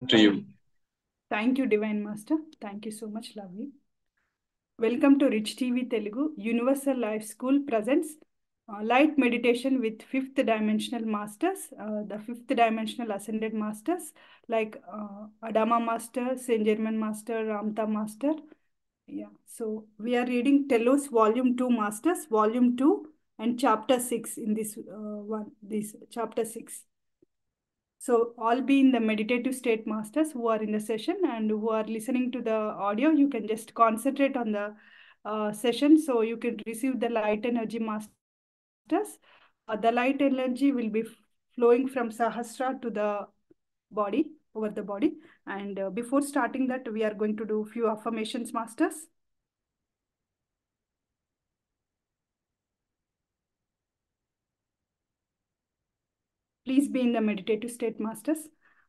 To you. Thank you, Divine Master. Thank you so much, lovely. Welcome to Rich TV Telugu. Universal Life School presents light meditation with fifth dimensional masters, the fifth dimensional ascended masters like Adama Master, Saint Germain Master, Ramta Master. Yeah, so we are reading Telos Volume 2 Masters, Volume 2, and Chapter 6 in this Chapter 6. So all be in the meditative state, masters who are in the session and who are listening to the audio. You can just concentrate on the session so you can receive the light energy, masters. The light energy will be flowing from Sahasra to the body, over the body. And before starting that, we are going to do few affirmations, masters. Please be in the meditative state, masters.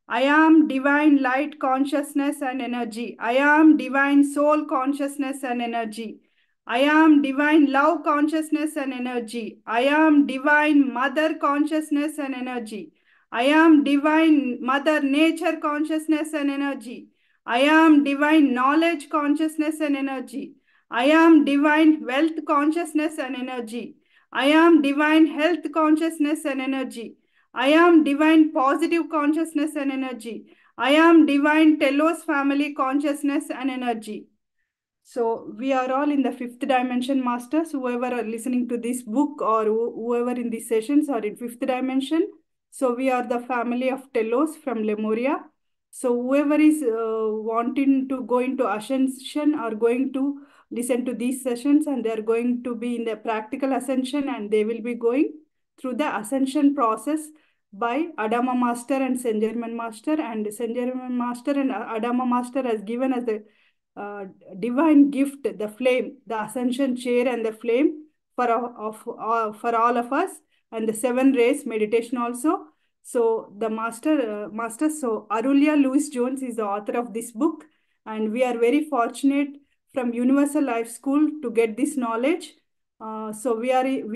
I am divine light consciousness and energy. I am divine soul consciousness and energy. I am divine love consciousness and energy. I am divine mother consciousness and energy. I am divine mother nature consciousness and energy. I am divine knowledge consciousness and energy. I am divine wealth consciousness and energy. I am divine health consciousness and energy. I am divine positive consciousness and energy. I am divine telos family consciousness and energy. So we are all in the fifth dimension, masters. Whoever are listening to this book or whoever in these sessions are in fifth dimension. So we are the family of Telos from Lemuria. So whoever is wanting to go into ascension are going to listen to these sessions, and they are going to be in the practical ascension, and they will be going through the ascension process by Adama Master and Saint Germain Master. And Saint Germain Master and Adama Master has given us the uh, divine gift, the flame, the ascension chair and the flame for all of us, and the seven rays meditation also. So the master, so Arulia Louis Jones is the author of this book, and we are very fortunate from Universal Life School to get this knowledge. So we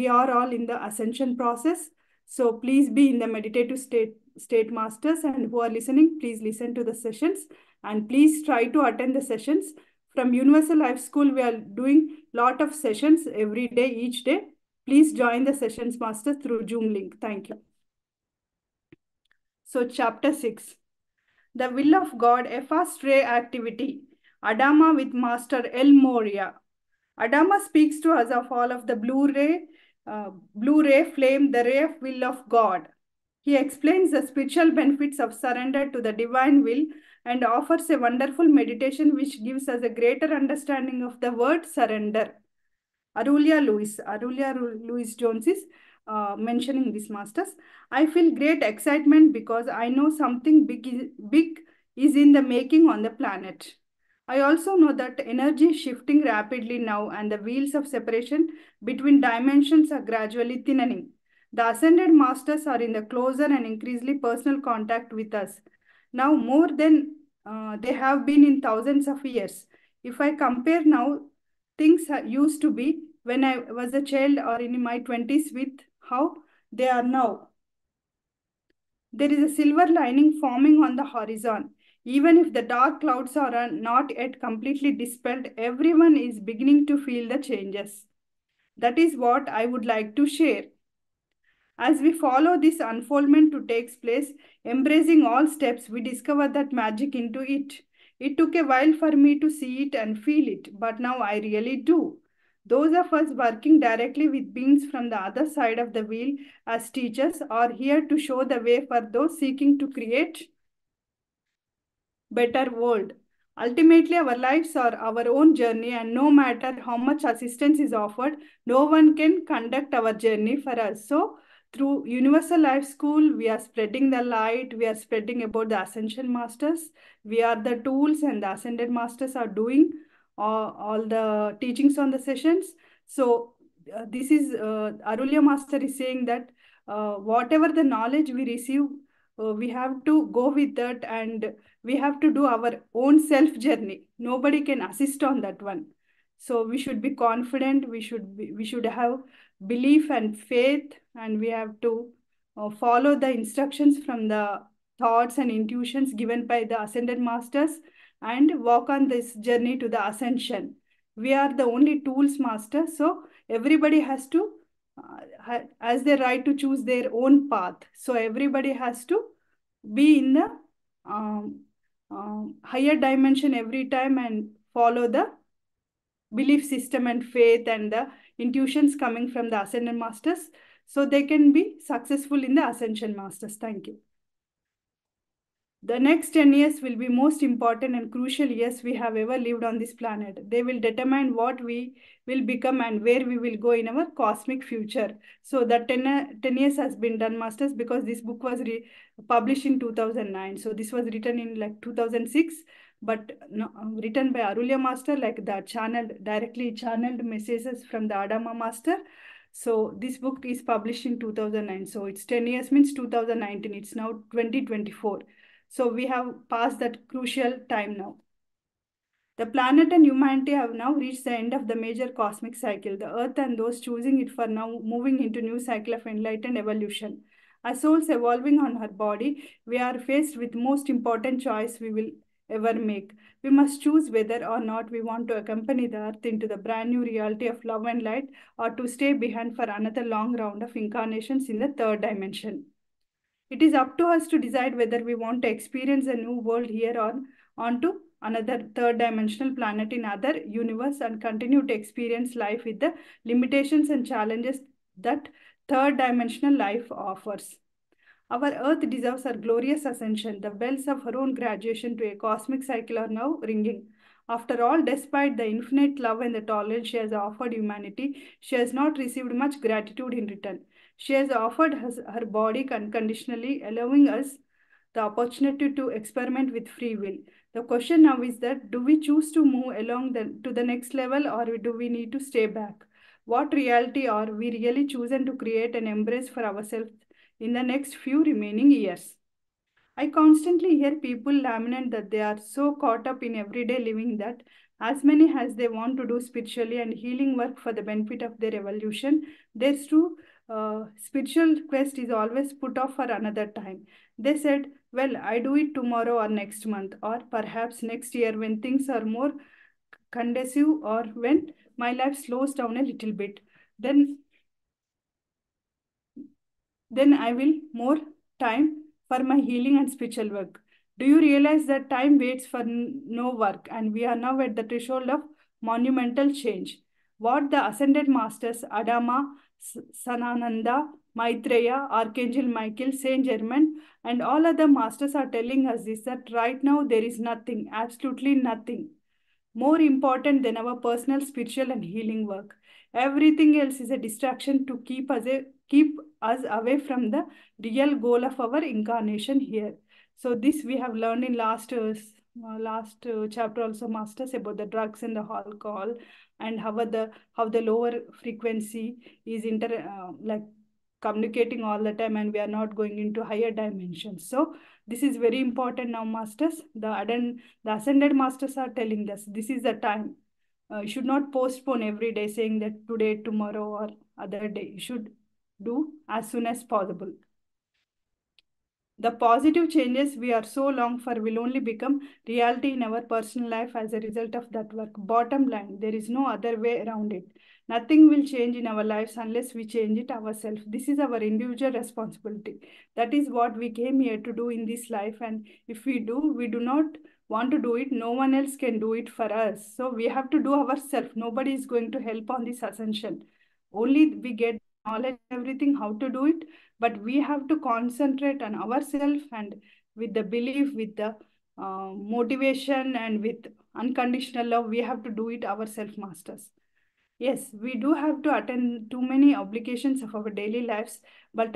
are all in the ascension process. So please be in the meditative state, masters, and who are listening, please listen to the sessions and please try to attend the sessions. From Universal Life School, we are doing lot of sessions every day, each day. Please join the sessions, master, through Zoom link. Thank you. So chapter 6, the will of God, a fast ray activity. Adama with Master El Moria. Adama speaks to us of all of the blue ray flame, the ray of will of God. He explains the spiritual benefits of surrender to the divine will and offers a wonderful meditation which gives us a greater understanding of the word surrender. Arulia Louis Jones is mentioning this, masters. I feel great excitement because I know something big is in the making on the planet. I also know that energy is shifting rapidly now and the wheels of separation between dimensions are gradually thinning. The ascended masters are in the closer and increasingly personal contact with us. Now more than they have been in thousands of years. If I compare now, things used to be when I was a child or in my 20s with how they are now. There is a silver lining forming on the horizon. Even if the dark clouds are not yet completely dispelled, everyone is beginning to feel the changes. That is what I would like to share. As we follow this unfoldment to takes place, embracing all steps, we discover that magic into it. It took a while for me to see it and feel it, but now I really do. Those of us working directly with beings from the other side of the wheel as teachers are here to show the way for those seeking to create better world. Ultimately, our lives are our own journey, and no matter how much assistance is offered, no one can conduct our journey for us. So, through Universal Life School, we are spreading the light, we are spreading about the Ascension Masters. We are the tools, and the Ascended Masters are doing all the teachings on the sessions. So, this is Arulya Master is saying that whatever the knowledge we receive, we have to go with that, and we have to do our own self journey. Nobody can assist on that one. So we should be confident, we should have belief and faith, and we have to follow the instructions from the thoughts and intuitions given by the ascended masters and walk on this journey to the ascension. We are the only tools, master. So everybody has to, as their right to choose their own path. So everybody has to be in the um, higher dimension every time and follow the belief system and faith and the intuitions coming from the ascended masters, so they can be successful in the ascension, masters. Thank you. The next 10 years will be most important and crucial years we have ever lived on this planet. They will determine what we will become and where we will go in our cosmic future. So that 10 years has been done, masters, because this book was published in 2009. So this was written in like 2006, but no, written by Arulya Master, like the directly channeled messages from the Adama Master. So this book is published in 2009. So it's 10 years means 2019. It's now 2024. So we have passed that crucial time now. The planet and humanity have now reached the end of the major cosmic cycle. The Earth and those choosing it for now moving into new cycle of enlightened evolution. As souls evolving on her body, we are faced with most important choice we will ever make. We must choose whether or not we want to accompany the Earth into the brand new reality of love and light, or to stay behind for another long round of incarnations in the third dimension. It is up to us to decide whether we want to experience a new world here or onto another third dimensional planet in other universe and continue to experience life with the limitations and challenges that third dimensional life offers. Our Earth deserves her glorious ascension. The bells of her own graduation to a cosmic cycle are now ringing. After all, despite the infinite love and the tolerance she has offered humanity, she has not received much gratitude in return. She has offered her body unconditionally, allowing us the opportunity to experiment with free will. The question now is that, do we choose to move along to the next level, or do we need to stay back? What reality are we really choosing to create and embrace for ourselves in the next few remaining years? I constantly hear people lament that they are so caught up in everyday living that as many as they want to do spiritually and healing work for the benefit of their evolution, their true spiritual quest is always put off for another time. They said, well, I do it tomorrow or next month or perhaps next year when things are more conducive or when my life slows down a little bit. Then I will more time for my healing and spiritual work. Do you realize that time waits for no work, and we are now at the threshold of monumental change? What the ascended masters Adama, Sanananda, Maitreya, Archangel Michael, Saint Germain, and all other masters are telling us is that right now there is nothing, absolutely nothing, more important than our personal spiritual and healing work. Everything else is a distraction to keep us away from the real goal of our incarnation here. So this we have learned in last chapter also, masters, about the drugs and the alcohol, and how the lower frequency is like communicating all the time, and we are not going into higher dimensions. So this is very important now, masters. The ascended masters are telling us this is the time. You should not postpone every day saying that today, tomorrow, or other day. You should do as soon as possible. The positive changes we are so long for will only become reality in our personal life as a result of that work. Bottom line, there is no other way around it. Nothing will change in our lives unless we change it ourselves. This is our individual responsibility. That is what we came here to do in this life. And if we do not want to do it, no one else can do it for us. So we have to do ourselves. Nobody is going to help on this ascension. Only we get knowledge, everything, how to do it, but we have to concentrate on ourselves, and with the belief, with the motivation, and with unconditional love, we have to do it ourselves, masters. Yes, we do have to attend too many obligations of our daily lives, but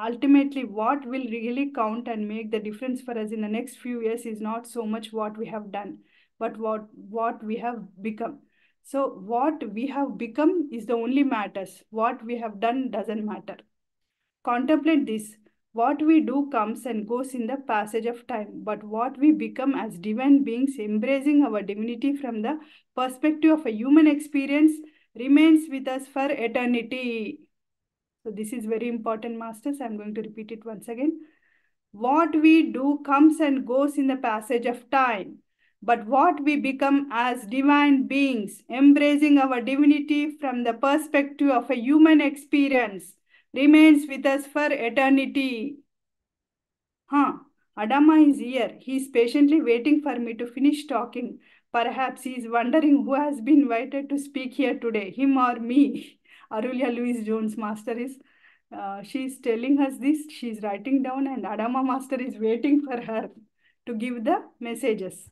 ultimately, what will really count and make the difference for us in the next few years is not so much what we have done, but what we have become. So what we have become is the only matters. What we have done doesn't matter. Contemplate this. What we do comes and goes in the passage of time, but what we become as divine beings, embracing our divinity from the perspective of a human experience, remains with us for eternity. So this is very important, masters. I'm going to repeat it once again. What we do comes and goes in the passage of time. But what we become as divine beings, embracing our divinity from the perspective of a human experience, remains with us for eternity. Huh, Adama is here. He is patiently waiting for me to finish talking. Perhaps he is wondering who has been invited to speak here today, him or me. Arulia Louise Jones Master is, she is telling us this. She is writing down, and Adama Master is waiting for her to give the messages.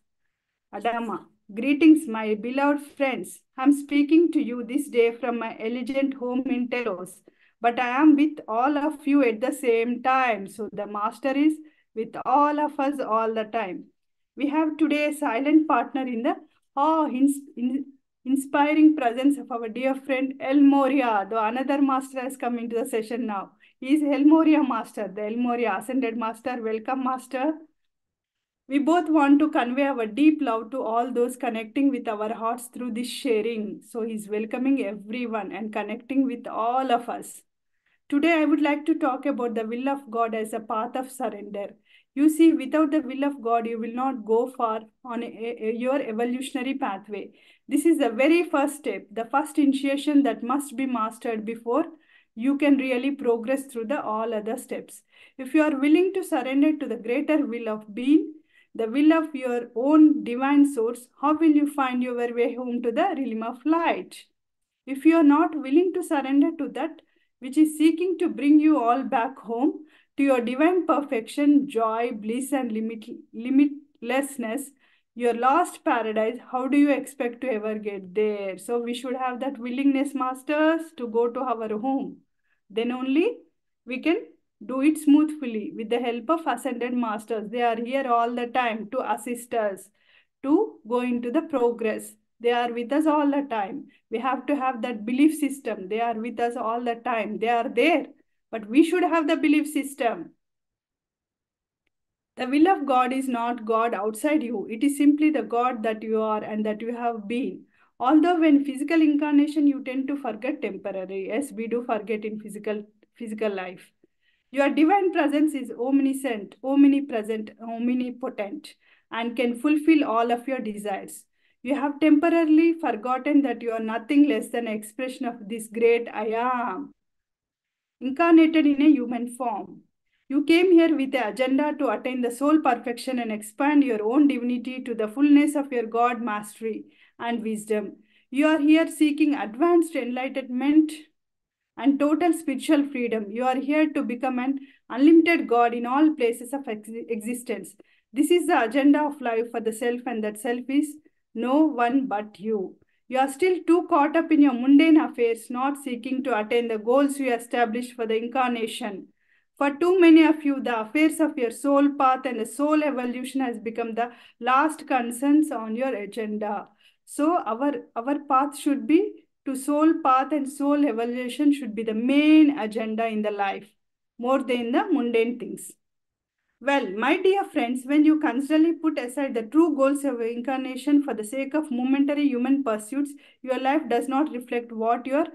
Adama, greetings, my beloved friends. I'm speaking to you this day from my elegant home in Telos, but I am with all of you at the same time. So the Master is with all of us all the time. We have today a silent partner in the inspiring presence of our dear friend El Moria. The another Master has come into the session now. He is El Moria Master, the El Moria Ascended Master. Welcome, Master. We both want to convey our deep love to all those connecting with our hearts through this sharing. So he's welcoming everyone and connecting with all of us. Today, I would like to talk about the will of God as a path of surrender. You see, without the will of God, you will not go far on your evolutionary pathway. This is the very first step, the first initiation that must be mastered before you can really progress through the all other steps. If you are willing to surrender to the greater will of being, the will of your own divine source, how will you find your way home to the realm of light? If you are not willing to surrender to that which is seeking to bring you all back home to your divine perfection, joy, bliss, and limitlessness, your lost paradise, how do you expect to ever get there? So we should have that willingness, masters, to go to our home. Then only we can do it smoothly with the help of ascended masters. They are here all the time to assist us to go into the progress. They are with us all the time. We have to have that belief system. They are with us all the time. They are there. But we should have the belief system. The will of God is not God outside you. It is simply the God that you are and that you have been. Although when physical incarnation, you tend to forget temporary, as we do forget in physical life. Your divine presence is omniscient, omnipresent, omnipotent, and can fulfill all of your desires. You have temporarily forgotten that you are nothing less than an expression of this great I am, incarnated in a human form. You came here with the agenda to attain the soul perfection and expand your own divinity to the fullness of your God mastery and wisdom. You are here seeking advanced enlightenment and total spiritual freedom. You are here to become an unlimited God in all places of existence. This is the agenda of life for the self, and that self is no one but you. You are still too caught up in your mundane affairs, not seeking to attain the goals you established for the incarnation. For too many of you, the affairs of your soul path and the soul evolution has become the last concerns on your agenda. So our path should be to soul path, and soul evolution should be the main agenda in the life, more than the mundane things. Well, my dear friends, when you constantly put aside the true goals of incarnation for the sake of momentary human pursuits, your life does not reflect what your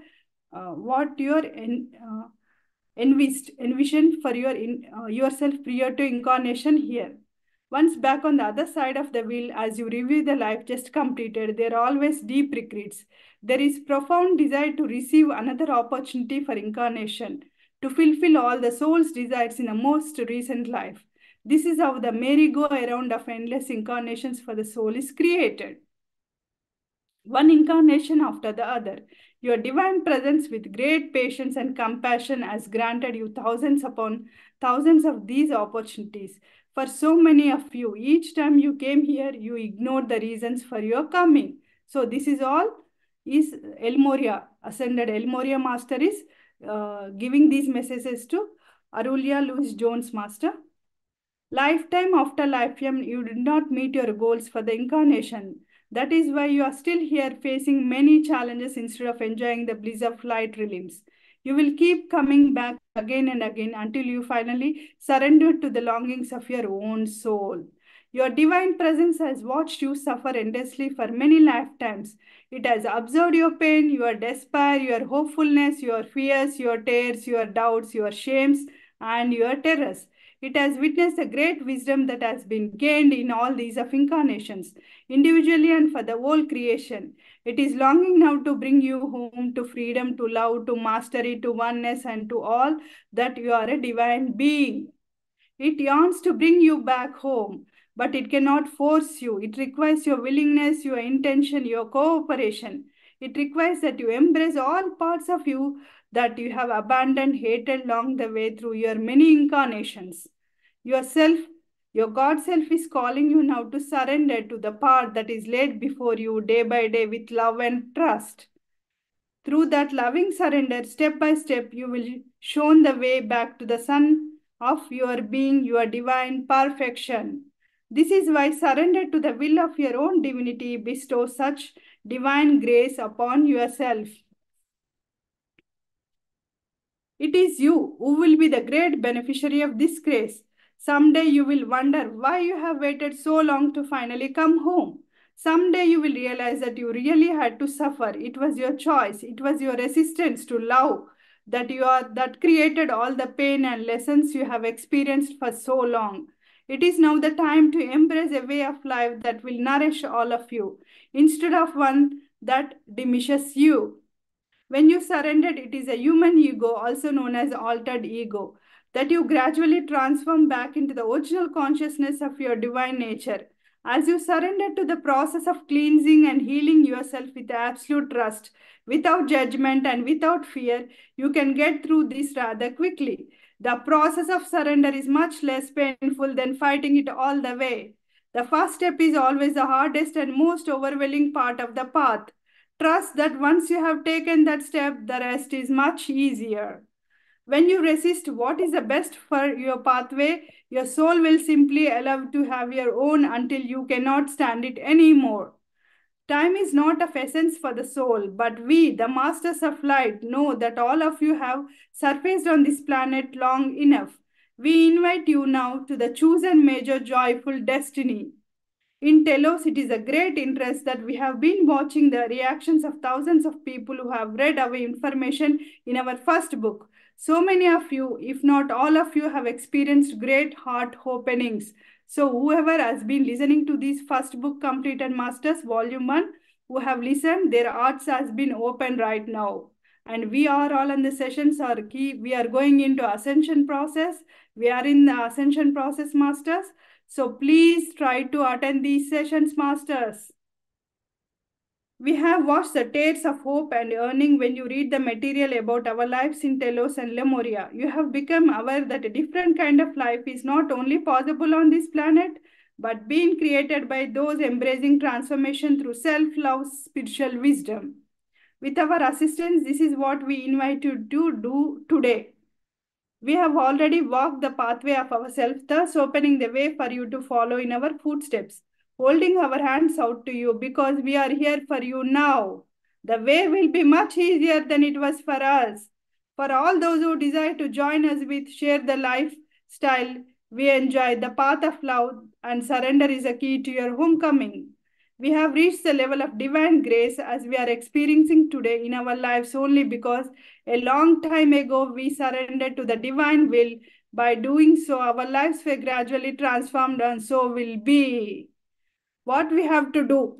envisioned for yourself prior to incarnation here. Once back on the other side of the wheel, as you review the life just completed, there are always deep regrets. There is profound desire to receive another opportunity for incarnation, to fulfill all the soul's desires in the most recent life. This is how the merry-go-round of endless incarnations for the soul is created, one incarnation after the other. Your divine presence with great patience and compassion has granted you thousands upon thousands of these opportunities. For so many of you, each time you came here, you ignored the reasons for your coming. So this is all is El Moria, ascended El Moria Master is giving these messages to Arulia Louis Jones Master. Lifetime after lifetime, you did not meet your goals for the incarnation. That is why you are still here facing many challenges instead of enjoying the bliss of light realms. You will keep coming back again and again until you finally surrender to the longings of your own soul. Your divine presence has watched you suffer endlessly for many lifetimes. It has observed your pain, your despair, your hopefulness, your fears, your tears, your doubts, your shames, and your terrors. It has witnessed the great wisdom that has been gained in all these of incarnations, individually and for the whole creation. It is longing now to bring you home to freedom, to love, to mastery, to oneness, and to all that you are a divine being. It yearns to bring you back home, but it cannot force you. It requires your willingness, your intention, your cooperation. It requires that you embrace all parts of you that you have abandoned, hated along the way through your many incarnations. Yourself, your God self is calling you now to surrender to the path that is laid before you day by day with love and trust. Through that loving surrender, step by step, you will shown the way back to the sun of your being, your divine perfection. This is why surrender to the will of your own divinity bestows such divine grace upon yourself. It is you who will be the great beneficiary of this grace. Someday you will wonder why you have waited so long to finally come home. Someday you will realize that you really had to suffer. It was your choice. It was your resistance to love that created all the pain and lessons you have experienced for so long. It is now the time to embrace a way of life that will nourish all of you instead of one that diminishes you. When you surrendered, it is a human ego, also known as altered ego, that you gradually transform back into the original consciousness of your divine nature. As you surrender to the process of cleansing and healing yourself with absolute trust, without judgment and without fear, you can get through this rather quickly. The process of surrender is much less painful than fighting it all the way. The first step is always the hardest and most overwhelming part of the path. Trust that once you have taken that step, the rest is much easier. When you resist what is the best for your pathway, your soul will simply allow to have your own until you cannot stand it anymore. Time is not of essence for the soul, but we, the masters of light, know that all of you have surfaced on this planet long enough. We invite you now to the chosen major joyful destiny. In Telos, it is a great interest that we have been watching the reactions of thousands of people who have read our information in our first book. So many of you, if not all of you, have experienced great heart openings. So whoever has been listening to this first book, Completed Masters, Volume 1, who have listened, their hearts has been open right now. And we are all in the sessions are key. We are going into ascension process. We are in the ascension process, Masters. So please try to attend these sessions, Masters. We have watched the tales of hope and yearning when you read the material about our lives in Telos and Lemuria. You have become aware that a different kind of life is not only possible on this planet, but being created by those embracing transformation through self-love, spiritual wisdom. With our assistance, this is what we invite you to do today. We have already walked the pathway of ourselves, thus opening the way for you to follow in our footsteps, holding our hands out to you because we are here for you now. The way will be much easier than it was for us. For all those who desire to join us with share the lifestyle we enjoy, the path of love and surrender is a key to your homecoming. We have reached the level of divine grace as we are experiencing today in our lives only because a long time ago we surrendered to the divine will. By doing so, our lives were gradually transformed and so will be. What we have to do?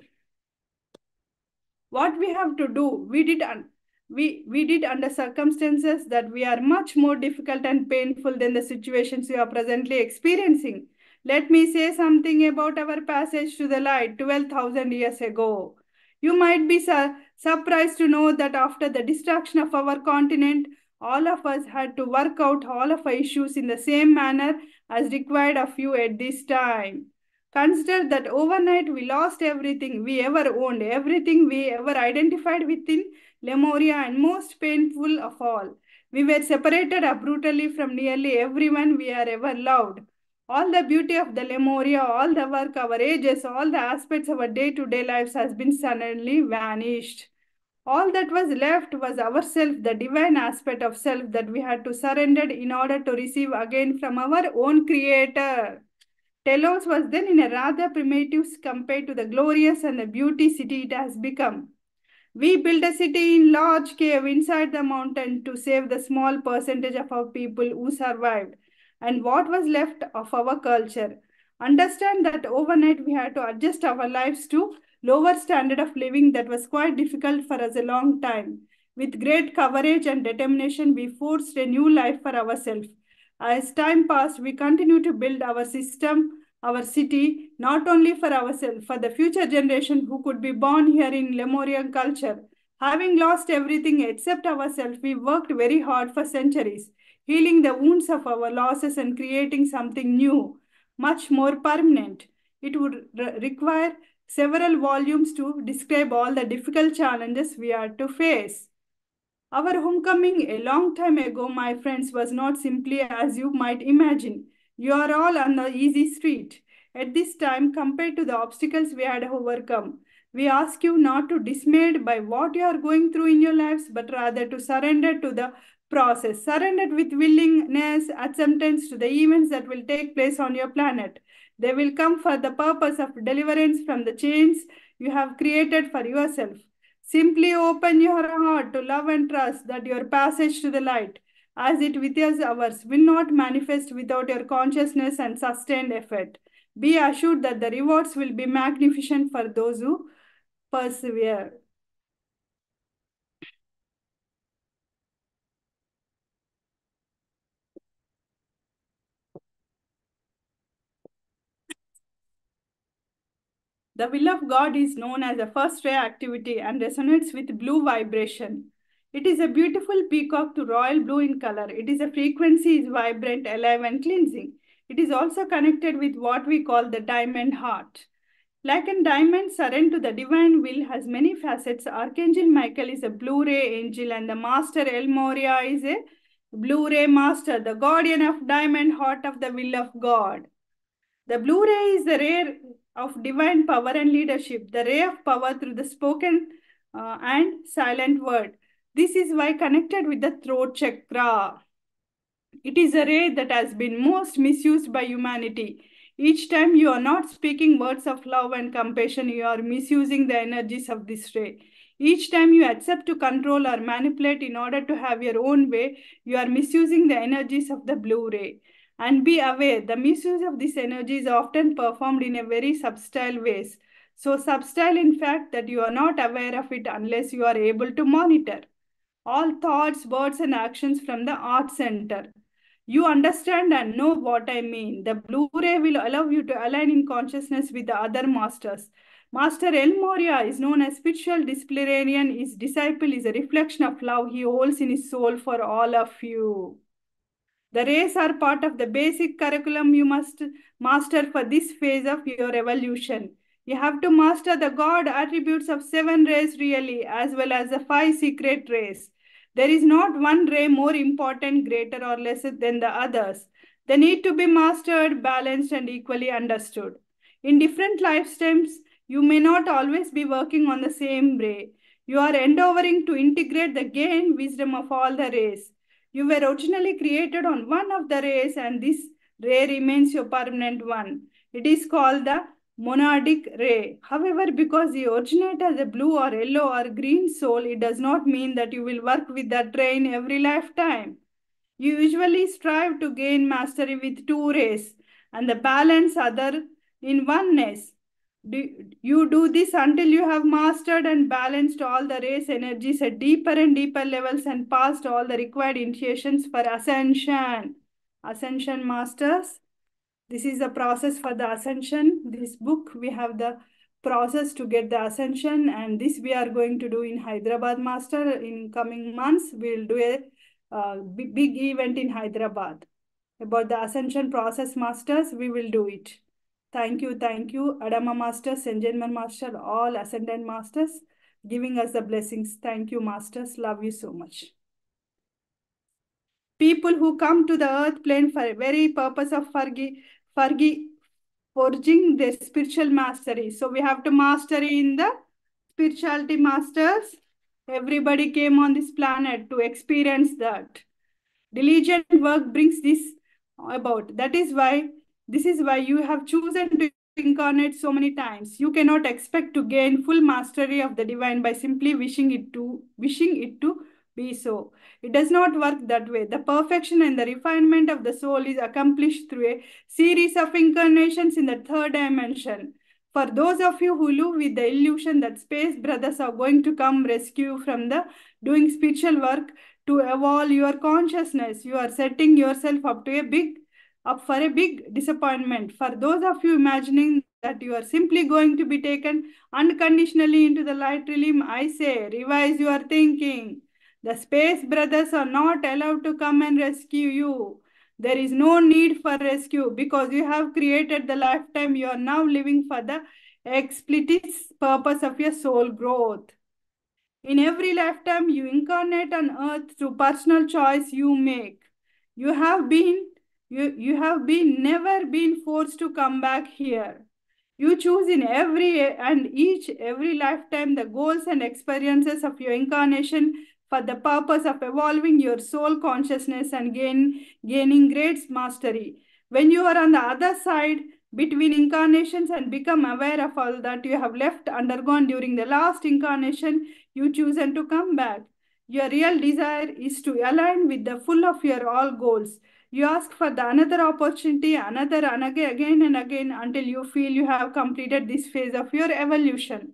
What we have to do? We did under circumstances that we are much more difficult and painful than the situations we are presently experiencing. Let me say something about our passage to the light 12,000 years ago. You might be surprised to know that after the destruction of our continent, all of us had to work out all of our issues in the same manner as required of you at this time. Consider that overnight we lost everything we ever owned, everything we ever identified within Lemuria, and most painful of all, we were separated abruptly from nearly everyone we are ever loved. All the beauty of the Lemuria, all the work, our ages, all the aspects of our day-to-day lives has been suddenly vanished. All that was left was ourself, the divine aspect of self that we had to surrender in order to receive again from our own Creator. Telos was then in a rather primitive compared to the glorious and the beauty city it has become. We built a city in large cave inside the mountain to save the small percentage of our people who survived. and what was left of our culture. Understand that overnight we had to adjust our lives to lower standard of living that was quite difficult for us a long time. With great courage and determination, we forced a new life for ourselves. As time passed, we continue to build our system, our city, not only for ourselves, for the future generation who could be born here in Lemurian culture. Having lost everything except ourselves, we worked very hard for centuries, healing the wounds of our losses and creating something new, much more permanent. It would require several volumes to describe all the difficult challenges we had to face. Our homecoming a long time ago, my friends, was not simply as you might imagine. You are all on the easy street. At this time, compared to the obstacles we had overcome, we ask you not to dismayed by what you are going through in your lives, but rather to surrender to the process. Surrender with willingness, acceptance to the events that will take place on your planet. They will come for the purpose of deliverance from the chains you have created for yourself. Simply open your heart to love and trust that your passage to the light, as it with ours, will not manifest without your consciousness and sustained effort. Be assured that the rewards will be magnificent for those who persevere. The will of God is known as a first ray activity and resonates with blue vibration. It is a beautiful peacock to royal blue in color. It is a frequency is vibrant, alive and cleansing. It is also connected with what we call the diamond heart. Like a diamond, surrender to the divine will has many facets. Archangel Michael is a blue ray angel and the master El Moria is a blue ray master, the guardian of diamond heart of the will of God. The blue ray is the ray of divine power and leadership, the ray of power through the spoken and silent word. This is why connected with the throat chakra. It is a ray that has been most misused by humanity. Each time you are not speaking words of love and compassion, you are misusing the energies of this ray. Each time you accept to control or manipulate in order to have your own way, you are misusing the energies of the blue ray. And be aware, the misuse of this energy is often performed in a very subtle ways. So subtle in fact that you are not aware of it unless you are able to monitor all thoughts, words, and actions from the art center. You understand and know what I mean. The Blu-ray will allow you to align in consciousness with the other masters. Master El Moria is known as spiritual disciplinarian. His disciple is a reflection of love he holds in his soul for all of you. The rays are part of the basic curriculum you must master for this phase of your evolution. You have to master the God attributes of 7 rays really, as well as the 5 secret rays. There is not one ray more important, greater, or lesser than the others. They need to be mastered, balanced, and equally understood. In different lifetimes, you may not always be working on the same ray. You are endeavoring to integrate the gain wisdom of all the rays. You were originally created on one of the rays, and this ray remains your permanent one. It is called the monadic ray. However, because you originate as a blue or yellow or green soul, it does not mean that you will work with that ray in every lifetime. You usually strive to gain mastery with 2 rays and the balance other in oneness. You do this until you have mastered and balanced all the race energies at deeper and deeper levels and passed all the required initiations for ascension. Ascension masters. This is the process for the ascension. This book, we have the process to get the ascension, and this we are going to do in Hyderabad master in coming months. We'll do a big event in Hyderabad about the ascension process masters. We will do it. Thank you, Adama Masters, Senjanman Master, all Ascendant Masters, giving us the blessings. Thank you, Masters. Love you so much. People who come to the earth plane for a very purpose of forging their spiritual mastery. So we have to mastery in the spirituality masters. Everybody came on this planet to experience that. Diligent work brings this about. This is why you have chosen to incarnate so many times. You cannot expect to gain full mastery of the divine by simply wishing it to be so. It does not work that way. The perfection and the refinement of the soul is accomplished through a series of incarnations in the third dimension. For those of you who live with the illusion that space brothers are going to come rescue from the doing spiritual work to evolve your consciousness, you are setting yourself up for a big disappointment. For those of you imagining that you are simply going to be taken unconditionally into the light realm, I say, revise your thinking. The space brothers are not allowed to come and rescue you. There is no need for rescue because you have created the lifetime you are now living for the explicit purpose of your soul growth. In every lifetime you incarnate on earth through personal choice you make. You have been you have been never been forced to come back here. You choose in every lifetime the goals and experiences of your incarnation for the purpose of evolving your soul consciousness and gaining great mastery. When you are on the other side between incarnations and become aware of all that you have left undergone during the last incarnation, you choose and to come back. Your real desire is to align with the full of your all goals. You ask for the another opportunity, another and again and again until you feel you have completed this phase of your evolution.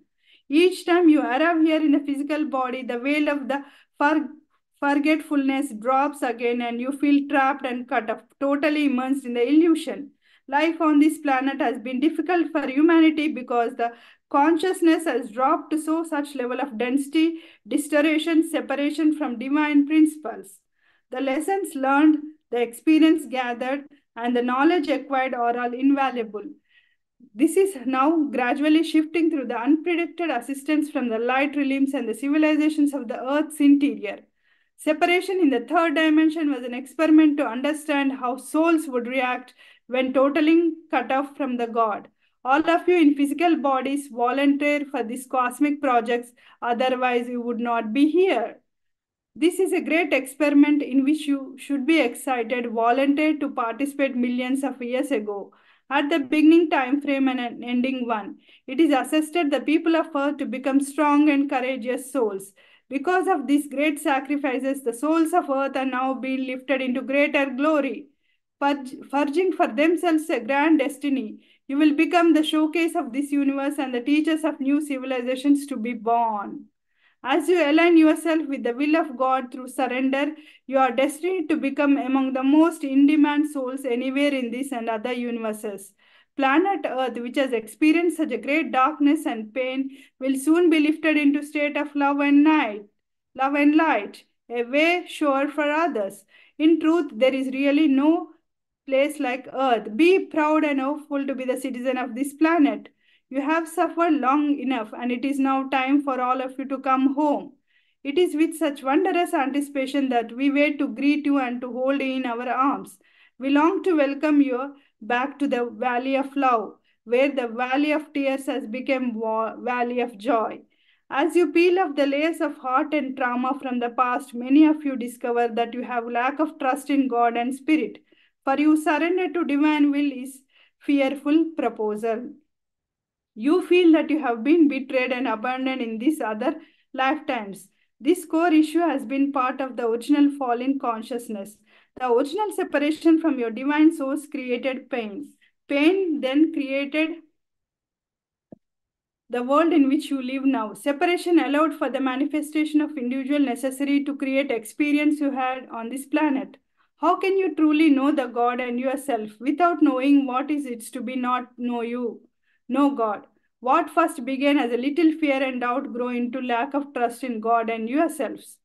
Each time you arrive here in the physical body, the veil of the forgetfulness drops again and you feel trapped and cut off, totally immersed in the illusion. Life on this planet has been difficult for humanity because the consciousness has dropped to such level of density, distortion, separation from divine principles. The lessons learned, the experience gathered, and the knowledge acquired are all invaluable. This is now gradually shifting through the unpredicted assistance from the light realms and the civilizations of the Earth's interior. Separation in the third dimension was an experiment to understand how souls would react when totally cut off from the God. All of you in physical bodies volunteer for these cosmic projects, otherwise you would not be here. This is a great experiment in which you should be excited, volunteered to participate millions of years ago. At the beginning time frame and an ending one, it is assisted the people of earth to become strong and courageous souls. Because of these great sacrifices, the souls of earth are now being lifted into greater glory, forging for themselves a grand destiny. You will become the showcase of this universe and the teachers of new civilizations to be born. As you align yourself with the will of God through surrender, you are destined to become among the most in-demand souls anywhere in this and other universes. Planet Earth, which has experienced such a great darkness and pain, will soon be lifted into state of love and light, a way sure for others. In truth, there is really no place like Earth. Be proud and hopeful to be the citizen of this planet. You have suffered long enough, and it is now time for all of you to come home. It is with such wondrous anticipation that we wait to greet you and to hold you in our arms. We long to welcome you back to the valley of love, where the valley of tears has become valley of joy. As you peel off the layers of heart and trauma from the past, many of you discover that you have lack of trust in God and Spirit. For you, surrender to divine will is fearful proposal. You feel that you have been betrayed and abandoned in these other lifetimes. This core issue has been part of the original fall in consciousness. The original separation from your divine source created pain. Pain then created the world in which you live now. Separation allowed for the manifestation of individual necessary to create experience you had on this planet. How can you truly know the God and yourself without knowing what is it to be not know you? No God. What first began as a little fear and doubt grow into lack of trust in God and yourselves.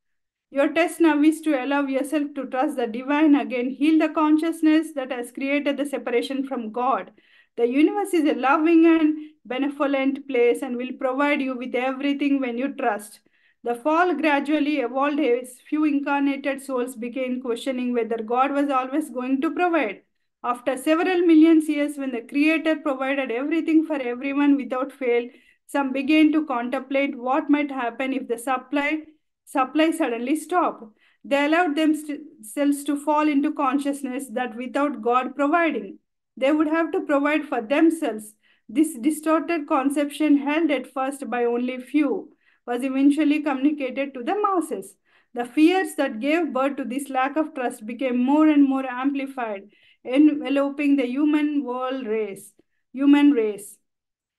Your test now is to allow yourself to trust the divine again, heal the consciousness that has created the separation from God. The universe is a loving and benevolent place and will provide you with everything when you trust. The fall gradually evolved as few incarnated souls began questioning whether God was always going to provide. After several million years, when the Creator provided everything for everyone without fail, some began to contemplate what might happen if the supply suddenly stopped. They allowed themselves to fall into consciousness that without God providing, they would have to provide for themselves. This distorted conception, held at first by only few, was eventually communicated to the masses. The fears that gave birth to this lack of trust became more and more amplified, enveloping the human race.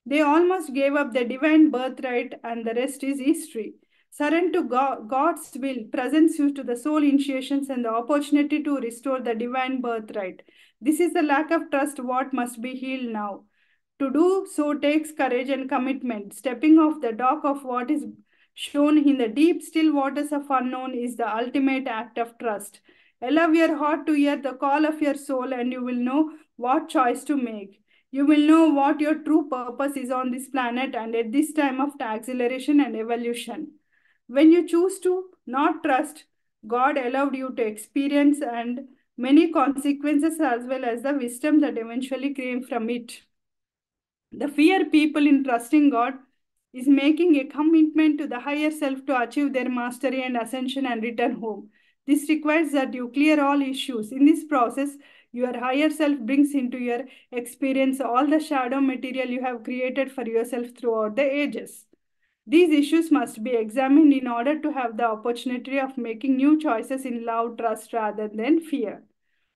They almost gave up their divine birthright, and the rest is history. Surrender to God's will presents you to the soul initiations and the opportunity to restore the divine birthright. This is the lack of trust what must be healed now. To do so takes courage and commitment. Stepping off the dock of what is shown in the deep, still waters of unknown is the ultimate act of trust. Allow your heart to hear the call of your soul, and you will know what choice to make. You will know what your true purpose is on this planet and at this time of acceleration and evolution. When you choose to not trust, God allowed you to experience and many consequences as well as the wisdom that eventually came from it. The fear people in trusting God is making a commitment to the higher self to achieve their mastery and ascension and return home. This requires that you clear all issues. In this process, your higher self brings into your experience all the shadow material you have created for yourself throughout the ages. These issues must be examined in order to have the opportunity of making new choices in love, trust rather than fear.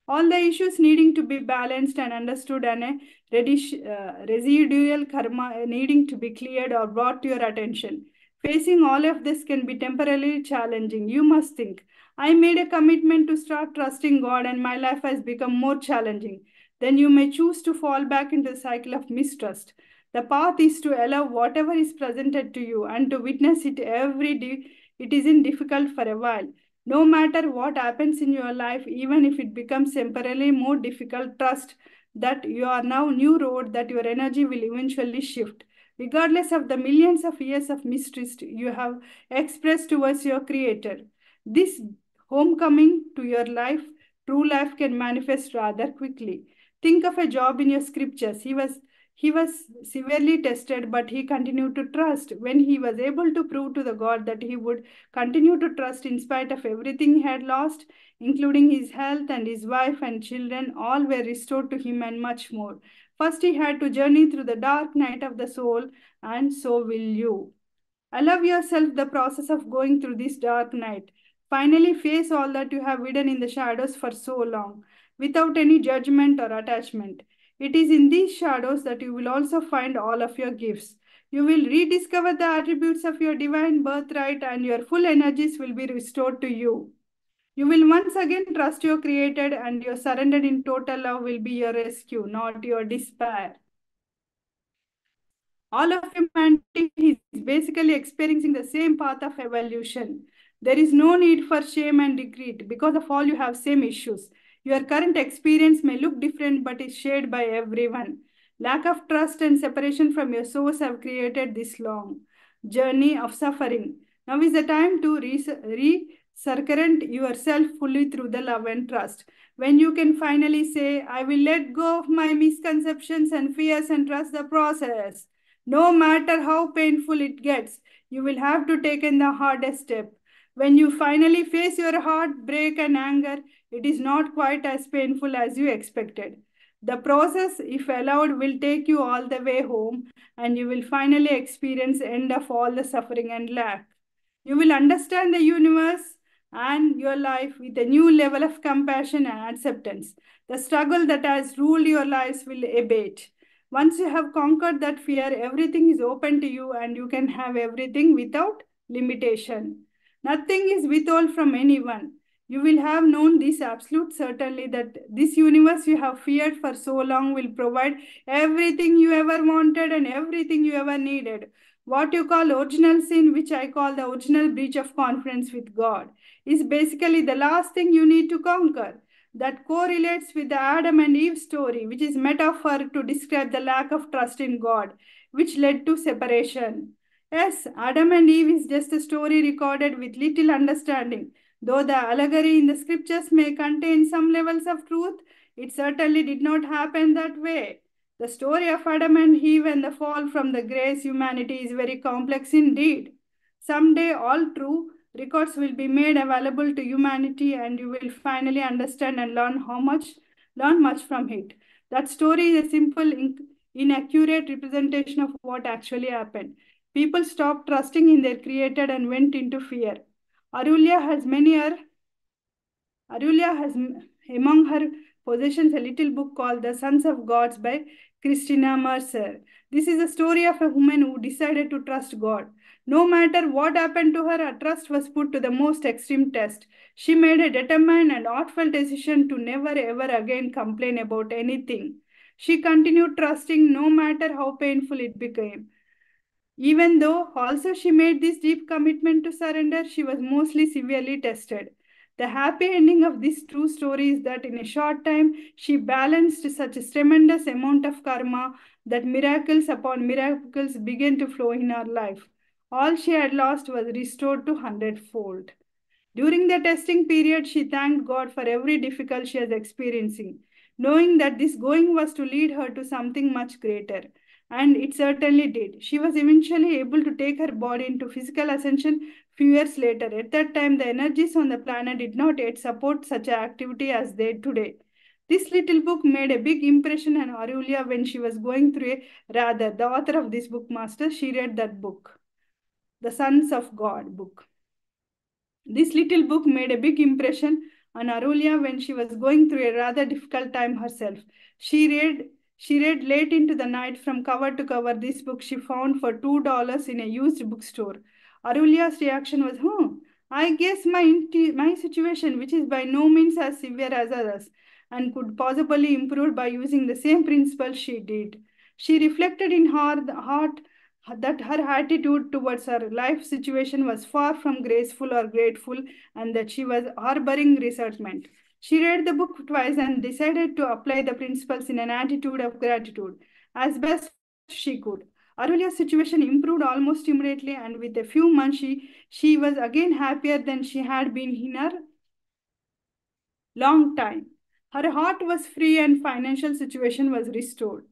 All the issues needing to be balanced and understood, and a residual karma needing to be cleared or brought to your attention. Facing all of this can be temporarily challenging. You must think, I made a commitment to start trusting God and my life has become more challenging. Then you may choose to fall back into the cycle of mistrust. The path is to allow whatever is presented to you and to witness it every day. It isn't difficult for a while. No matter what happens in your life, even if it becomes temporarily more difficult, trust that you are now new road, that your energy will eventually shift. Regardless of the millions of years of mistrust you have expressed towards your creator, this homecoming to your life, true life can manifest rather quickly. Think of a Job in your scriptures. He was severely tested, but he continued to trust. When he was able to prove to the God that he would continue to trust in spite of everything he had lost, including his health and his wife and children, all were restored to him and much more. First, he had to journey through the dark night of the soul, and so will you. Allow yourself the process of going through this dark night. Finally, face all that you have hidden in the shadows for so long, without any judgment or attachment. It is in these shadows that you will also find all of your gifts. You will rediscover the attributes of your divine birthright, and your full energies will be restored to you. You will once again trust your created, and your surrendered in total love will be your rescue, not your despair. All of humanity is basically experiencing the same path of evolution. There is no need for shame and regret because of all you have same issues. Your current experience may look different but is shared by everyone. Lack of trust and separation from your source have created this long journey of suffering. Now is the time to recirculate yourself fully through the love and trust. When you can finally say, I will let go of my misconceptions and fears and trust the process. No matter how painful it gets, you will have to take in the hardest step. When you finally face your heartbreak and anger, it is not quite as painful as you expected. The process, if allowed, will take you all the way home, and you will finally experience the end of all the suffering and lack. You will understand the universe and your life with a new level of compassion and acceptance. The struggle that has ruled your lives will abate. Once you have conquered that fear, everything is open to you and you can have everything without limitation. Nothing is withheld from anyone. You will have known this absolute certainly that this universe you have feared for so long will provide everything you ever wanted and everything you ever needed. What you call original sin, which I call the original breach of confidence with God, is basically the last thing you need to conquer. That correlates with the Adam and Eve story, which is metaphor to describe the lack of trust in God, which led to separation. Yes, Adam and Eve is just a story recorded with little understanding. Though the allegory in the scriptures may contain some levels of truth, it certainly did not happen that way. The story of Adam and Eve and the fall from the grace humanity is very complex indeed. Someday all true records will be made available to humanity and you will finally understand and learn much from it. That story is a simple, inaccurate representation of what actually happened. People stopped trusting in their creator and went into fear. Arulya has many are Aurelia has among her possessions a little book called The Sons of Gods by Christina Mercer. This is a story of a woman who decided to trust God. No matter what happened to her, her trust was put to the most extreme test. She made a determined and heartfelt decision to never ever again complain about anything. She continued trusting no matter how painful it became. Even though also she made this deep commitment to surrender, she was mostly severely tested. The happy ending of this true story is that in a short time she balanced such a tremendous amount of karma that miracles upon miracles began to flow in her life. All she had lost was restored to hundredfold. During the testing period, she thanked God for every difficulty she was experiencing, knowing that this going was to lead her to something much greater. And it certainly did. She was eventually able to take her body into physical ascension few years later. At that time, the energies on the planet did not yet support such an activity as they today. This little book made a big impression on Aurelia when she was going through a rather, the author of this book, Master, she read that book, The Sons of God book. This little book made a big impression on Aurelia when she was going through a rather difficult time herself. She read she read late into the night from cover to cover this book she found for $2 in a used bookstore. Aurealia's reaction was, I guess my situation, which is by no means as severe as others, and could possibly improve by using the same principle she did. She reflected in her heart that her attitude towards her life situation was far from graceful or grateful and that she was harboring resentment. She read the book twice and decided to apply the principles in an attitude of gratitude as best she could. Arulia's situation improved almost immediately, and with a few months, she was again happier than she had been in her long time. Her heart was free and financial situation was restored.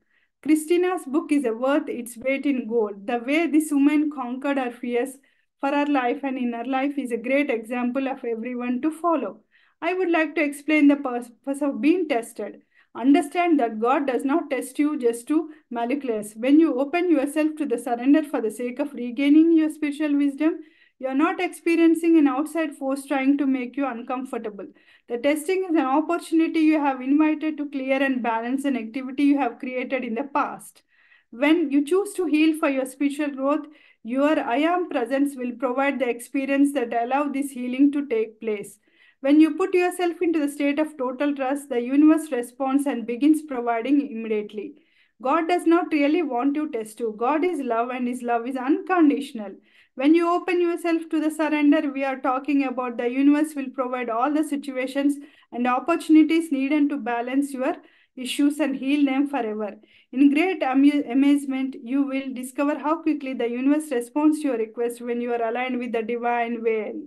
Christina's book is worth its weight in gold. The way this woman conquered her fears for her life and in her life is a great example of everyone to follow. I would like to explain the purpose of being tested. Understand that God does not test you just to miraculous. When you open yourself to the surrender for the sake of regaining your spiritual wisdom, you are not experiencing an outside force trying to make you uncomfortable. The testing is an opportunity you have invited to clear and balance an activity you have created in the past. When you choose to heal for your spiritual growth, your I am presence will provide the experience that allow this healing to take place. When you put yourself into the state of total trust, the universe responds and begins providing immediately. God does not really want to test you. God is love and his love is unconditional. When you open yourself to the surrender, we are talking about the universe will provide all the situations and opportunities needed to balance your issues and heal them forever. In great amazement, you will discover how quickly the universe responds to your request when you are aligned with the divine will.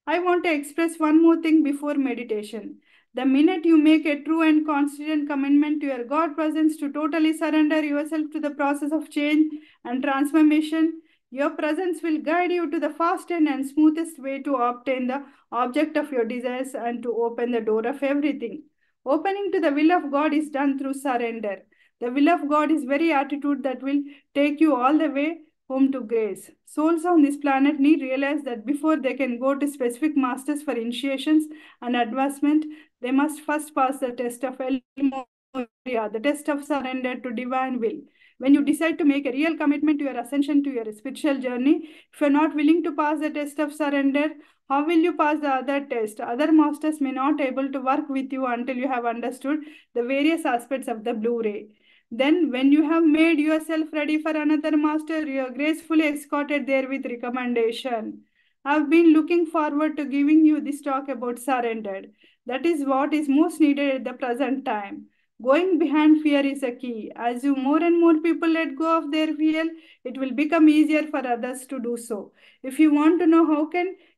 I want to express one more thing before meditation. The minute you make a true and constant commitment to your God presence to totally surrender yourself to the process of change and transformation, your presence will guide you to the fastest and smoothest way to obtain the object of your desires and to open the door of everything. Opening to the will of God is done through surrender. The will of God is very attitude that will take you all the way home to grace. Souls on this planet need realize that before they can go to specific masters for initiations and advancement, they must first pass the test of El Moria, the test of surrender to divine will. When you decide to make a real commitment to your ascension to your spiritual journey, if you're not willing to pass the test of surrender, how will you pass the other test? Other masters may not able to work with you until you have understood the various aspects of the Blu-ray. Then, when you have made yourself ready for another master, you are gracefully escorted there with recommendation. I've been looking forward to giving you this talk about surrender. That is what is most needed at the present time. Going behind fear is a key. As you more and more people let go of their fear, it will become easier for others to do so. If you want to know how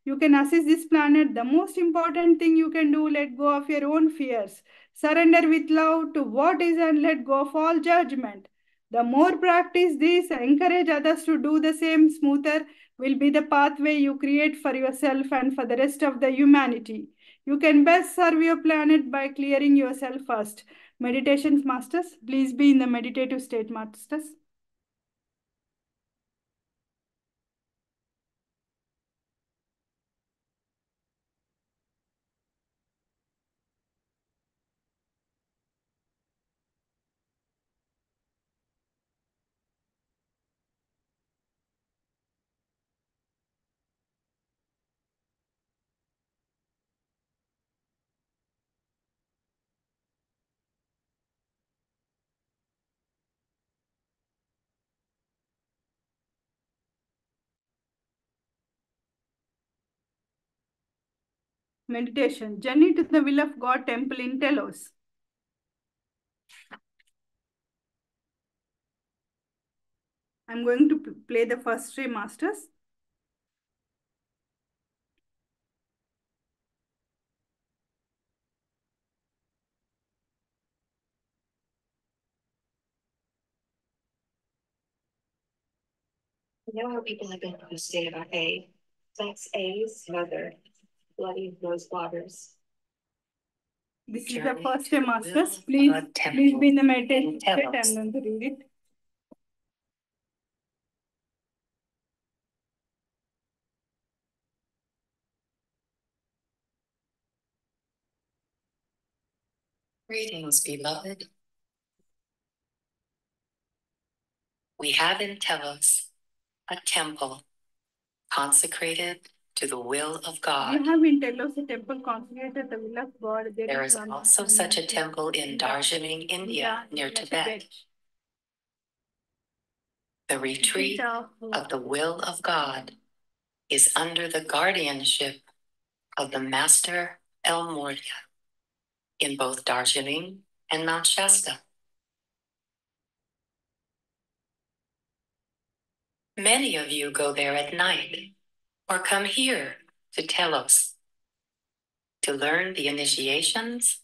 you can assist this planet, the most important thing you can do, let go of your own fears. Surrender with love to what is and let go of all judgment. The more practice this, encourage others to do the same, smoother will be the pathway you create for yourself and for the rest of the humanity. You can best serve your planet by clearing yourself first. Meditations masters, please be in the meditative state, masters. Meditation. Journey to the Will of God Temple in Telos. I'm going to play the first ray, Masters. You know how people have been posting about A? That's A's mother, bloody rose waters. This is the first ray, Masters. Please be in the meditation state. I'm going to read it. Greetings, beloved. We have in Telos a temple consecrated to the will of God. We have in Telos a temple consecrated to the will of God. There is also such a temple in Darjeeling, India, near Tibet. The retreat of the will of God is under the guardianship of the Master El Morya in both Darjeeling and Mount Shasta. Many of you go there at night or come here to Telos to learn the initiations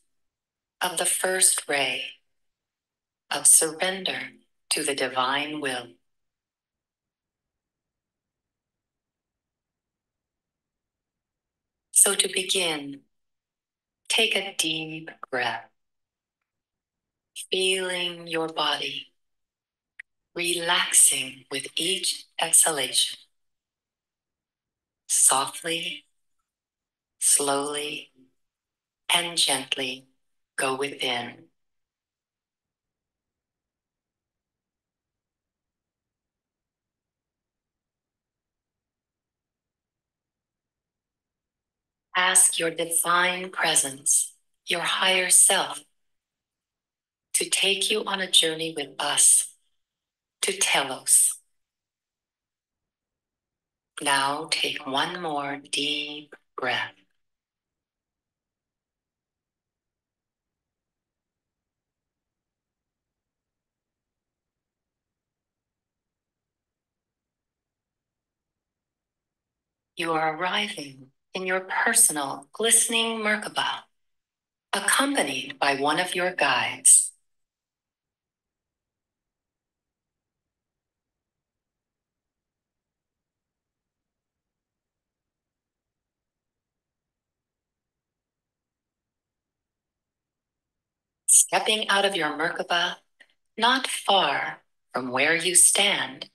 of the first ray of surrender to the divine will. So to begin, take a deep breath, feeling your body relaxing with each exhalation. Softly, slowly, and gently go within. Ask your divine presence, your higher self, to take you on a journey with us to Telos. Now take one more deep breath. You are arriving in your personal glistening Merkaba, accompanied by one of your guides. Stepping out of your Merkaba, not far from where you stand,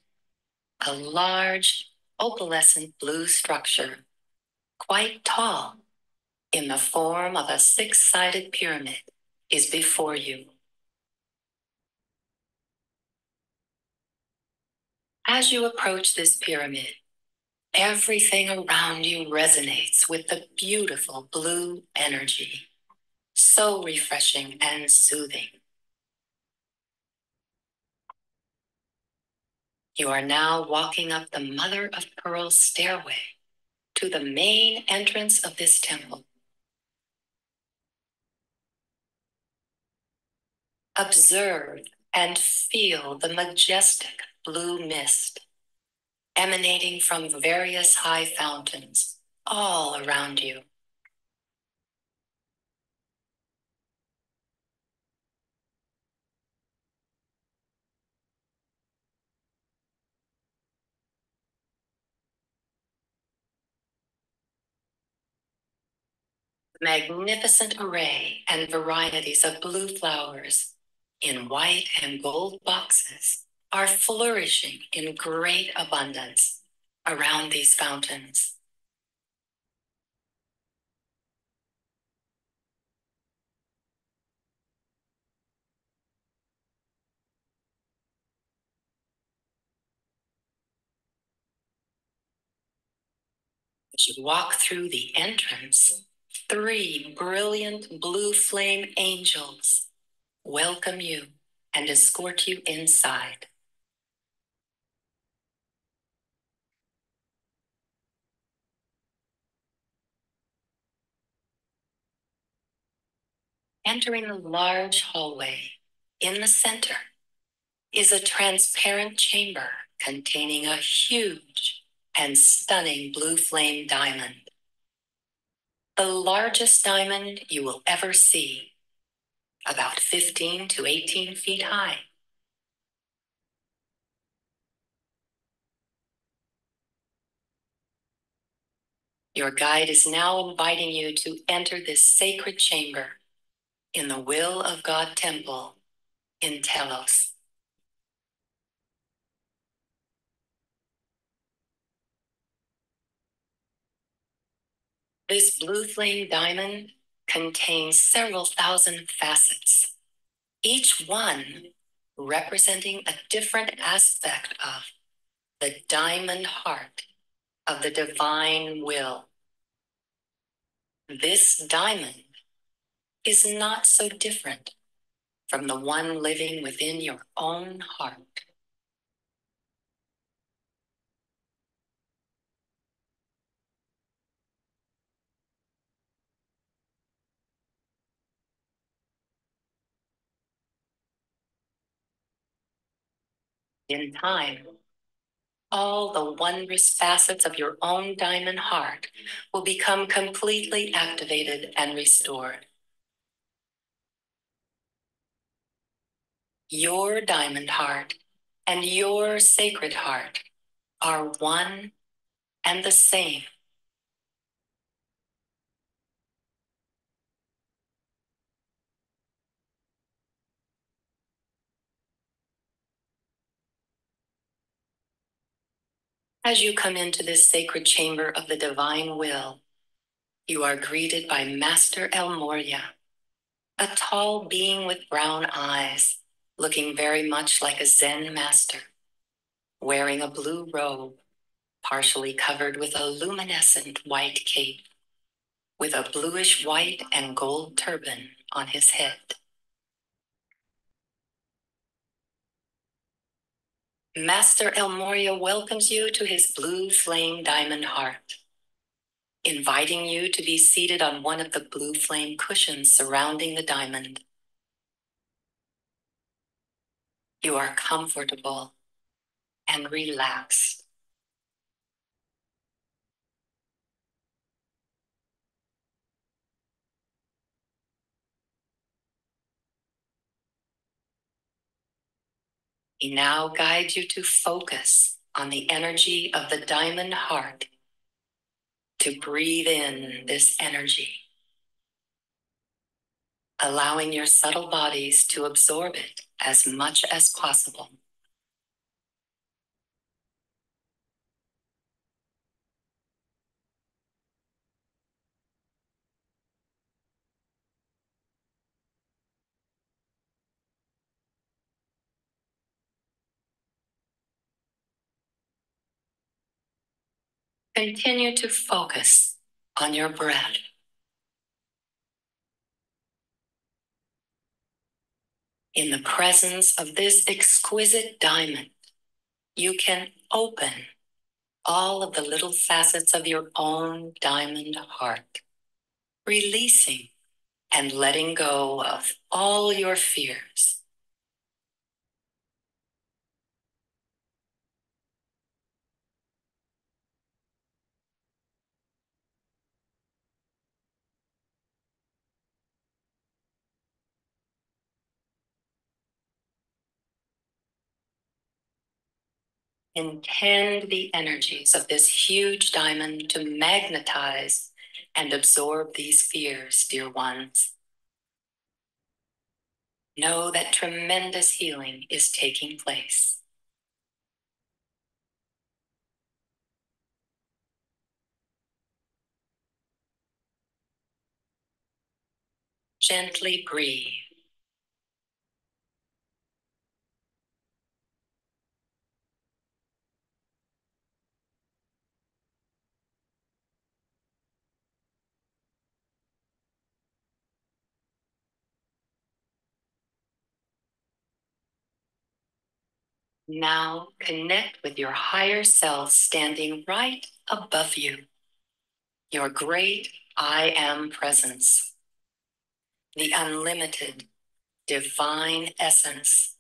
a large opalescent blue structure, quite tall, in the form of a six-sided pyramid, is before you. As you approach this pyramid, everything around you resonates with the beautiful blue energy, so refreshing and soothing. You are now walking up the mother of pearl stairway to the main entrance of this temple. Observe and feel the majestic blue mist emanating from various high fountains all around you. Magnificent array and varieties of blue flowers in white and gold boxes are flourishing in great abundance around these fountains. As you walk through the entrance, three brilliant blue flame angels welcome you and escort you inside. Entering a large hallway, in the center is a transparent chamber containing a huge and stunning blue flame diamond. The largest diamond you will ever see, about 15 to 18 feet high. Your guide is now inviting you to enter this sacred chamber in the Will of God Temple in Telos. This blue flame diamond contains several thousand facets, each one representing a different aspect of the diamond heart of the divine will. This diamond is not so different from the one living within your own heart. In time, all the wondrous facets of your own diamond heart will become completely activated and restored. Your diamond heart and your sacred heart are one and the same. As you come into this sacred chamber of the divine will, you are greeted by Master El Morya, a tall being with brown eyes, looking very much like a Zen master, wearing a blue robe, partially covered with a luminescent white cape, with a bluish white and gold turban on his head. Master El Morya welcomes you to his blue flame diamond heart, inviting you to be seated on one of the blue flame cushions surrounding the diamond. You are comfortable and relaxed. He now guides you to focus on the energy of the diamond heart, to breathe in this energy, allowing your subtle bodies to absorb it as much as possible. Continue to focus on your breath. In the presence of this exquisite diamond, you can open all of the little facets of your own diamond heart, releasing and letting go of all your fears. Intend the energies of this huge diamond to magnetize and absorb these fears, dear ones. Know that tremendous healing is taking place. Gently breathe. Now connect with your higher self standing right above you, your great I am presence. The unlimited divine essence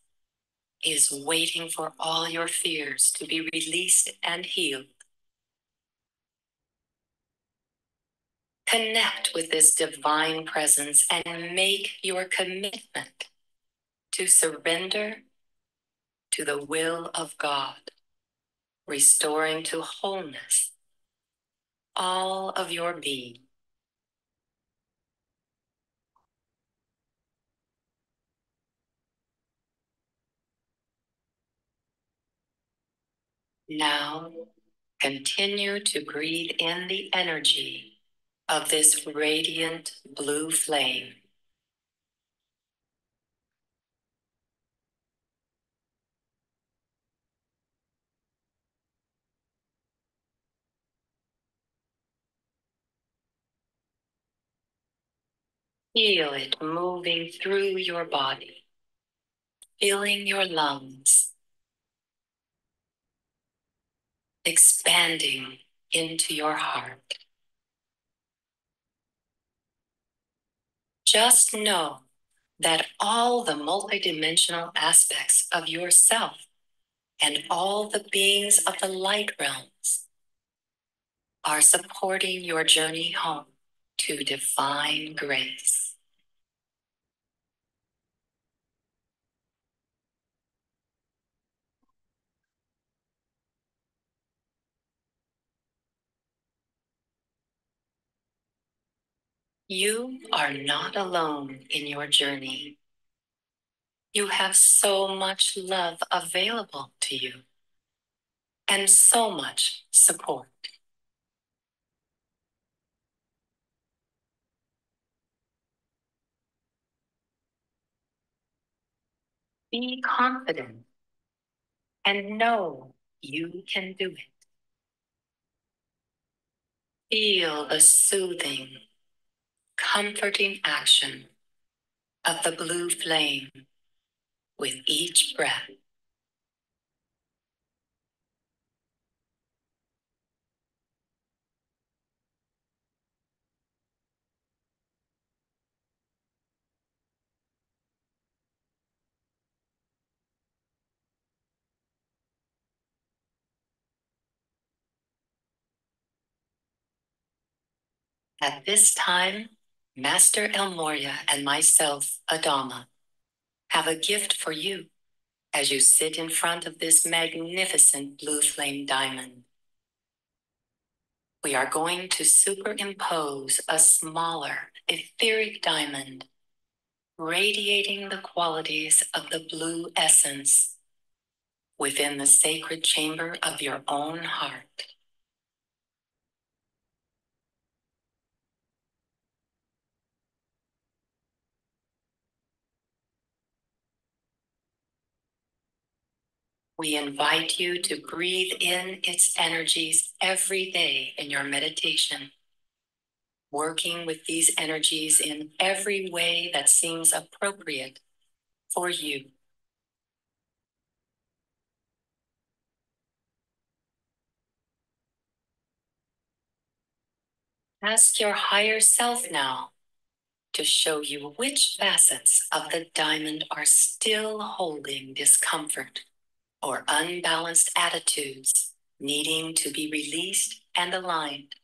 is waiting for all your fears to be released and healed. Connect with this divine presence and make your commitment to surrender to the will of God, restoring to wholeness all of your being. Now, continue to breathe in the energy of this radiant blue flame. Feel it moving through your body, filling your lungs, expanding into your heart. Just know that all the multidimensional aspects of yourself and all the beings of the light realms are supporting your journey home to divine grace. You are not alone in your journey. You have so much love available to you and so much support. Be confident and know you can do it. Feel the soothing, comforting action of the blue flame with each breath. At this time, Master El Morya and myself, Adama, have a gift for you as you sit in front of this magnificent blue flame diamond. We are going to superimpose a smaller, etheric diamond, radiating the qualities of the blue essence within the sacred chamber of your own heart. We invite you to breathe in its energies every day in your meditation, working with these energies in every way that seems appropriate for you. Ask your higher self now to show you which facets of the diamond are still holding discomfort or unbalanced attitudes needing to be released and aligned.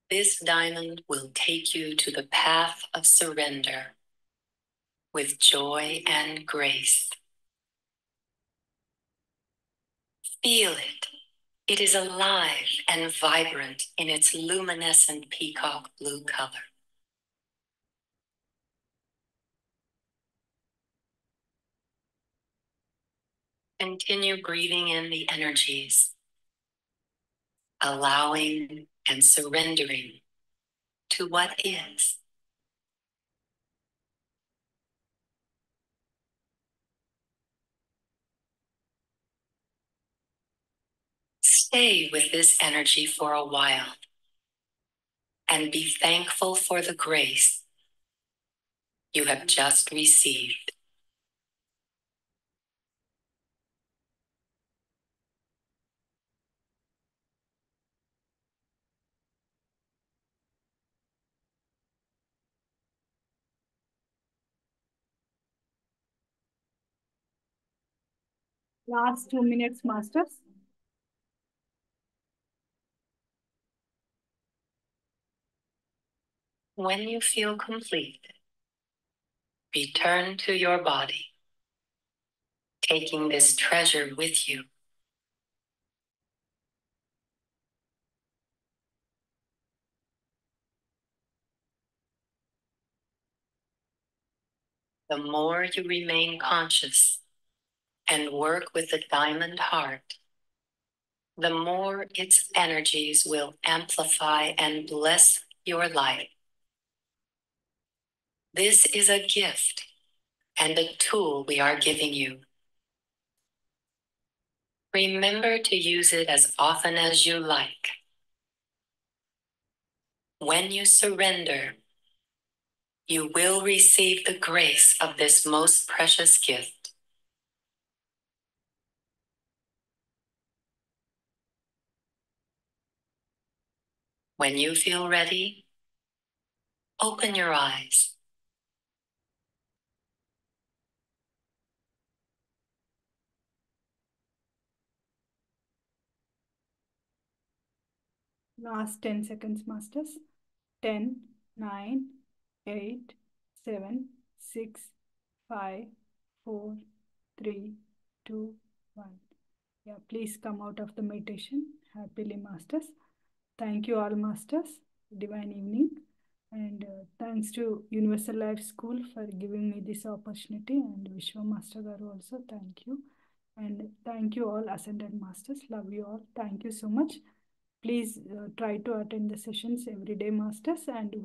This diamond will take you to the path of surrender with joy and grace. Feel it. It is alive and vibrant in its luminescent peacock blue color. Continue breathing in the energies, allowing and surrendering to what is. Stay with this energy for a while and be thankful for the grace you have just received. Last 2 minutes, Masters. When you feel complete, return to your body, taking this treasure with you. The more you remain conscious and work with the diamond heart, the more its energies will amplify and bless your life. This is a gift and a tool we are giving you. Remember to use it as often as you like. When you surrender, you will receive the grace of this most precious gift. When you feel ready, open your eyes. Last 10 seconds, Masters. 10, 9, 8, 7, 6, 5, 4, 3, 2, 1. Yeah, please come out of the meditation happily, Masters. Thank you all, Masters. Divine evening. And thanks to Universal Life School for giving me this opportunity, and Vishwa Master Garu also, thank you. And thank you all Ascended Masters. Love you all. Thank you so much. Please try to attend the sessions every day, Masters. And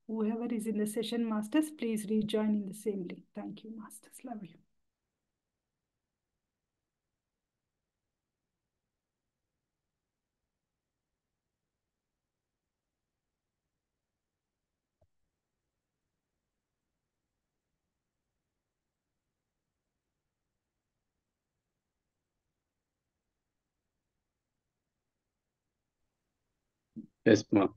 whoever is in the session, Masters, please rejoin in the same link. Thank you, Masters. Love you. Yes, ma'am.